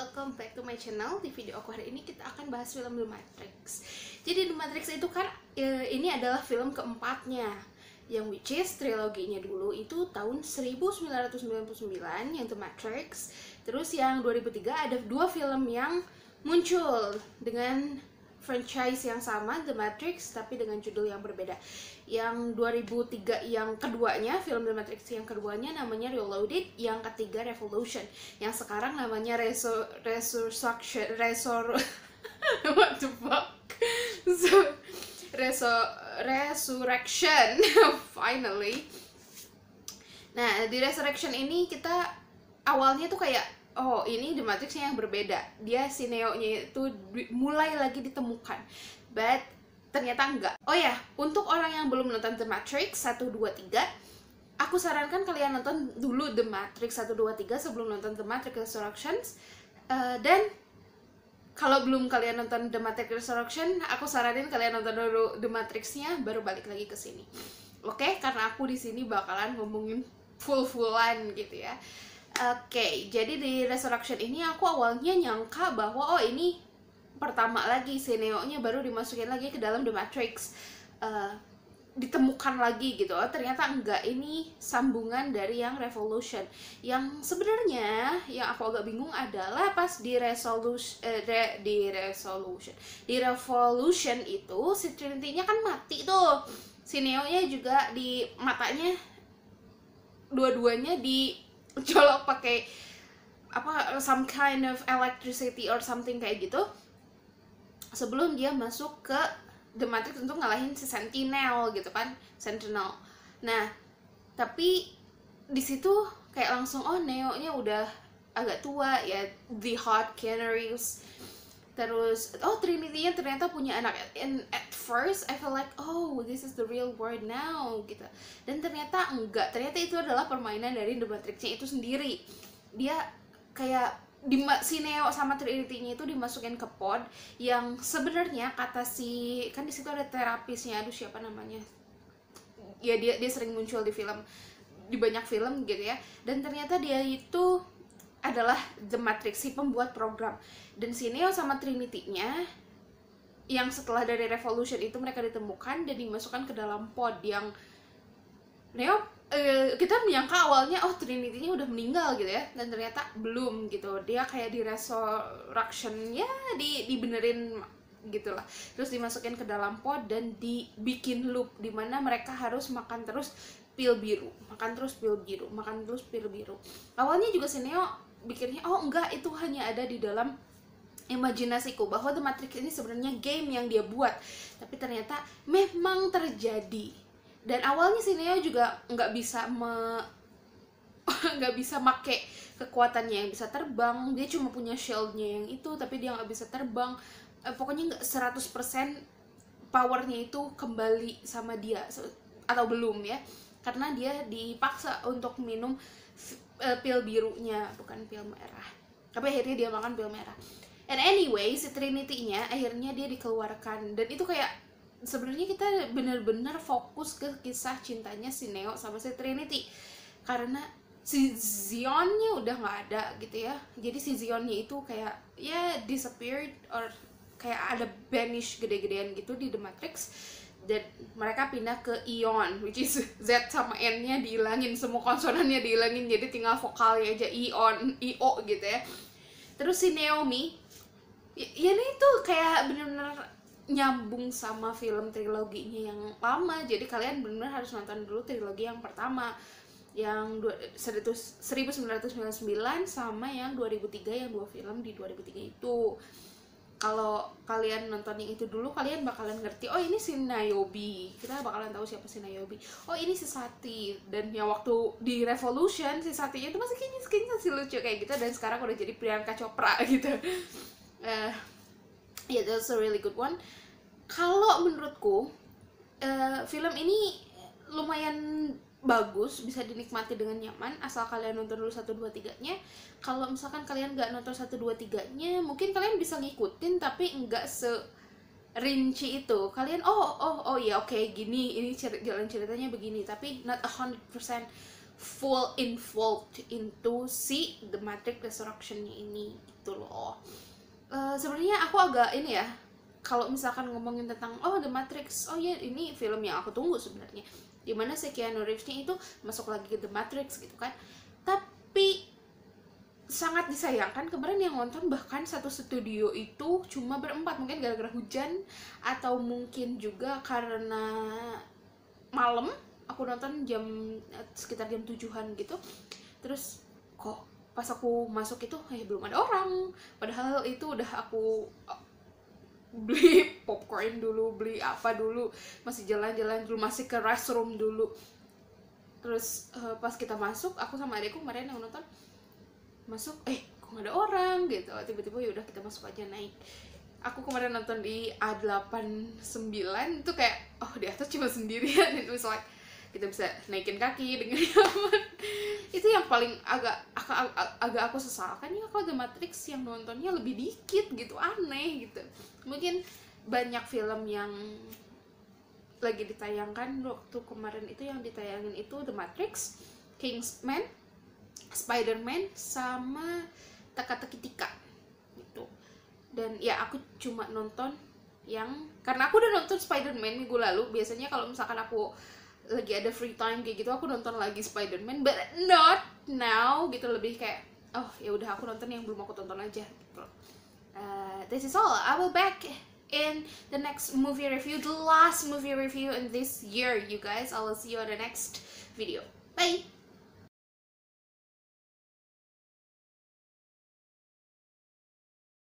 welcome back to my channel. Di video aku hari ini kita akan bahas film The Matrix. Jadi The Matrix itu kan ini adalah film keempatnya, yang which is triloginya dulu itu tahun 1999 yang The Matrix. Terus yang 2003 ada dua film yang muncul dengan franchise yang sama, The Matrix, tapi dengan judul yang berbeda. Yang 2003 yang keduanya, film The Matrix yang keduanya namanya Reloaded, yang ketiga Revolution, yang sekarang namanya what the fuck? Resurrection. Finally. Nah, di Resurrection ini kita awalnya tuh kayak, oh ini The Matrix-nya yang berbeda. Dia si Neo-nya itu mulai lagi ditemukan. But ternyata enggak. Oh ya, untuk orang yang belum nonton The Matrix 1, 2, 3, aku sarankan kalian nonton dulu The Matrix 1, 2, 3 sebelum nonton The Matrix Resurrections. Dan kalau belum kalian nonton The Matrix Resurrection, aku saranin kalian nonton dulu The Matrix-nya baru balik lagi ke sini. Oke, karena aku di sini bakalan ngomongin full-fullan gitu ya. Oke, jadi di Resurrection ini aku awalnya nyangka bahwa oh ini pertama lagi si Neo-nya baru dimasukin lagi ke dalam The Matrix, ditemukan lagi gitu. Oh, ternyata enggak, ini sambungan dari yang Revolution. Yang sebenarnya yang aku agak bingung adalah pas di Revolution itu si Trinity-nya kan mati tuh. Si Neo-nya juga di matanya dua-duanya dicolok pakai apa, some kind of electricity or something kayak gitu, sebelum dia masuk ke The Matrix untuk ngalahin si Sentinel gitu kan, Sentinel. Nah, tapi di situ kayak langsung oh Neo-nya udah agak tua ya, the hot Keanu. Terus oh Trinity-nya ternyata punya anak. And at first I feel like oh this is the real world now gitu. Dan ternyata enggak, ternyata itu adalah permainan dari The Matrix-nya itu sendiri. Dia kayak si Neo sama Trinity-nya itu dimasukin ke pod yang sebenarnya kata si, kan di situ ada terapisnya, aduh siapa namanya ya, dia sering muncul di film, di banyak film gitu ya. Dan ternyata dia itu adalah The Matrix, si pembuat program. Dan si Neo sama Trinity-nya yang setelah dari Revolution itu mereka ditemukan dan dimasukkan ke dalam pod yang Neo, kita menyangka awalnya oh Trinity-nya udah meninggal gitu ya, dan ternyata belum gitu. Dia kayak di Resurrection ya, dibenerin gitulah. Terus dimasukin ke dalam pod dan dibikin loop dimana mereka harus makan terus pil biru, makan terus pil biru, makan terus pil biru. Awalnya juga si Neo pikirnya oh enggak, itu hanya ada di dalam imajinasiku, bahwa The Matrix ini sebenarnya game yang dia buat. Tapi ternyata memang terjadi. Dan awalnya si Neo juga nggak bisa make kekuatannya yang bisa terbang. Dia cuma punya shieldnya yang itu, tapi dia nggak bisa terbang. Pokoknya nggak 100% powernya itu kembali sama dia, atau belum ya, karena dia dipaksa untuk minum pil birunya, bukan pil merah. Tapi akhirnya dia makan pil merah. And anyway, si Trinity-nya akhirnya dia dikeluarkan. Dan itu kayak sebenarnya kita benar-benar fokus ke kisah cintanya si Neo sama si Trinity, karena si Zion-nya udah nggak ada gitu ya. Jadi si Zion-nya itu kayak ya disappeared, or kayak ada banish gede-gedean gitu di The Matrix. Dan mereka pindah ke Ion, which is Z sama N-nya dihilangin, semua konsonannya dihilangin, jadi tinggal vokalnya aja Ion, I-O gitu ya. Terus si Naomi ya ini tuh kayak bener-bener nyambung sama film triloginya yang lama. Jadi kalian benar-benar harus nonton dulu trilogi yang pertama, yang 1999 sama yang 2003, yang dua film di 2003 itu. Kalau kalian nonton yang itu dulu, kalian bakalan ngerti oh ini si Niobe, kita bakalan tahu siapa si Niobe. Oh ini si Sati. Dan yang waktu di Revolution si Satinya itu masih kayaknya masih lucu kayak gitu, dan sekarang udah jadi Priyanka Chopra gitu. Yeah, that's a really good one. Kalau menurutku film ini lumayan bagus, bisa dinikmati dengan nyaman asal kalian nonton dulu 1, 2, 3-nya. Kalau misalkan kalian nggak nonton 1, 2, 3-nya, mungkin kalian bisa ngikutin tapi nggak serinci itu. Kalian oh ya oke, gini ini jalan ceritanya begini, tapi not 100% full involved into si The Matrix Resurrection-nya ini gitu loh. Sebenarnya aku agak ini ya, kalau misalkan ngomongin tentang The Matrix, ya ini film yang aku tunggu sebenarnya, dimana si Keanu Reeves-nya itu masuk lagi ke The Matrix gitu kan. Tapi sangat disayangkan kemarin yang nonton bahkan satu studio itu cuma berempat, mungkin gara-gara hujan atau mungkin juga karena malam, aku nonton sekitar jam 7-an gitu. Terus kok pas aku masuk itu belum ada orang, padahal itu udah aku beli popcorn dulu, beli apa dulu, masih jalan-jalan dulu, masih ke restroom dulu. Terus pas kita masuk, aku sama adekku kemarin yang nonton masuk, kok gak ada orang gitu, tiba-tiba ya udah kita masuk aja, naik. Aku kemarin nonton di A89 itu kayak di atas cuma sendirian, itu like kita bisa naikin kaki dengan nyaman. Itu yang paling agak aku sesalkan ya, kalau The Matrix yang nontonnya lebih dikit gitu, aneh gitu. Mungkin banyak film yang lagi ditayangkan waktu kemarin itu, yang ditayangin itu The Matrix, Kingsman, Spider-Man, sama Teka-Teki Tika gitu. Dan ya aku cuma nonton yang, karena aku udah nonton Spider-Man minggu lalu. Biasanya kalau misalkan aku lagi ada free time kayak gitu, aku nonton lagi Spider-Man, but not now gitu. Lebih kayak ya udah aku nonton yang belum aku tonton aja gitu. This is all. I will back in the next movie review, the last movie review in this year, you guys. I will see you on the next video. Bye.